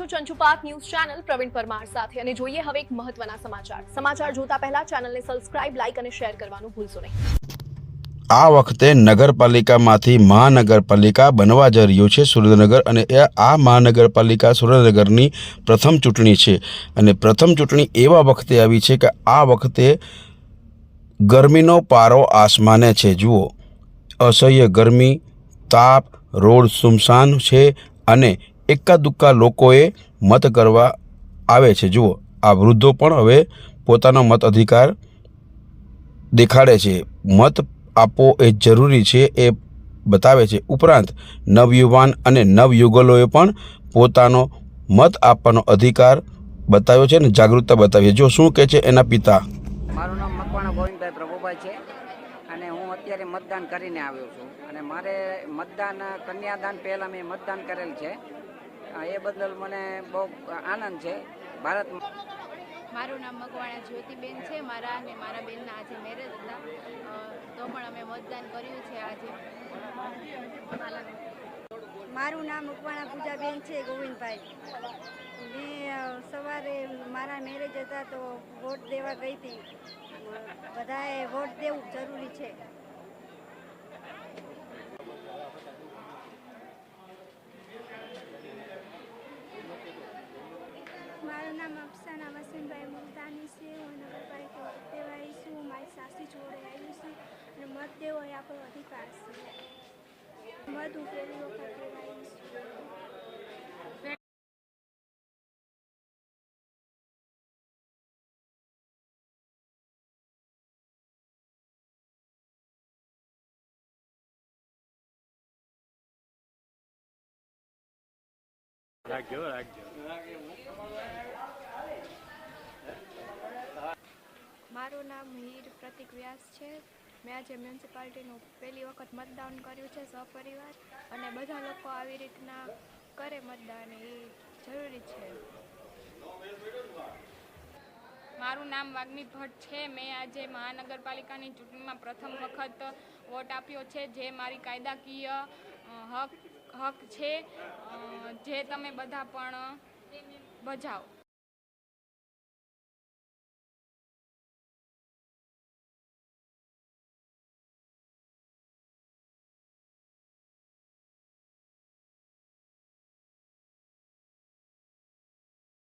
છો ચંચુપાક news channel Pravin Parmar સાથે અને જોઈએ હવે એક મહત્વના સમાચાર જોતા પહેલા ચેનલને સબસ્ક્રાઇબ, લાઇક અને શેર કરવાનું ભૂલશો નહીં। આ વખતે નગરપાલિકામાંથી મહાનગરપાલિકા બનવા જઈ રહ્યું છે સુરેન્દ્રનગર અને આ મહાનગરપાલિકા સુરેન્દ્રનગરની પ્રથમ ચૂંટણી છે અને પ્રથમ ચૂંટણી એવા વખતે આવી છે કે આ વખતે ગરમીનો પારો આસમાને છે। જુઓ, અસહ્ય ગરમી, તાપ, રોડ સુમસાન છે અને એક્કા દુક્કા લોકોએ મત કરવા આવે છે। જુઓ, આ વૃદ્ધો પણ હવે પોતાનો મત અધિકાર દેખાડે છે। મત આપવો એ જરૂરી છે એ બતાવે છે। ઉપરાંત નવયુવાન અને નવયુગલોએ પણ પોતાનો મત આપવાનો અધિકાર બતાવ્યો છે અને જાગૃતતા બતાવી। જો શું કહે છે એના પિતા। મારું નામ મકવાણા ગોવિંદભાઈ પ્રભુભાઈ છે અને હું અત્યારે મતદાન કરીને આવ્યો છું અને મારે મતદાન કન્યાદાન પહેલાં મેં મતદાન કરેલ છે, એ બદલ મને બહુ આનંદ છે। ભારત મારું નામ મકવાણા જ્યોતિબેન છે। મારા અને મારા બેનના આજે મેરેજ હતા, તો પણ અમે મતદાન કર્યું છે આજે। મારું નામ મકવાણા પૂજાબેન છે ગોવિંદભાઈ। મેં સવારે મારા મેરેજ હતા તો વોટ દેવા ગઈ હતી। બધાએ વોટ દેવું જરૂરી છે। મારું નામ અફસાના વસીમભાઈ મુલતાની છે। હું નગરપાલિકા વોટ દેવા આવી છું। મારી સાસી જોડે આવી છું અને મત દેવો એ આપણો અધિકાર છે। મત હું પહેલી વખત દેવા આવી છું। મારું નામ હીર પ્રતિક વ્યાસ છે। મેં આજે મ્યુનિસિપાલિટીનું પહેલી વખત મતદાન કર્યું છે સપરિવાર, અને બધા લોકો આવી રીતના કરે મતદાન, એ જરૂરી છે। મારું નામ વાગ્મી ભટ્ટ છે। મેં આજે મહાનગરપાલિકાની ચૂંટણીમાં પ્રથમ વખત વોટ આપ્યો છે, જે મારી કાયદાકીય હક છે, જે તમે બધા પણ બજાવો।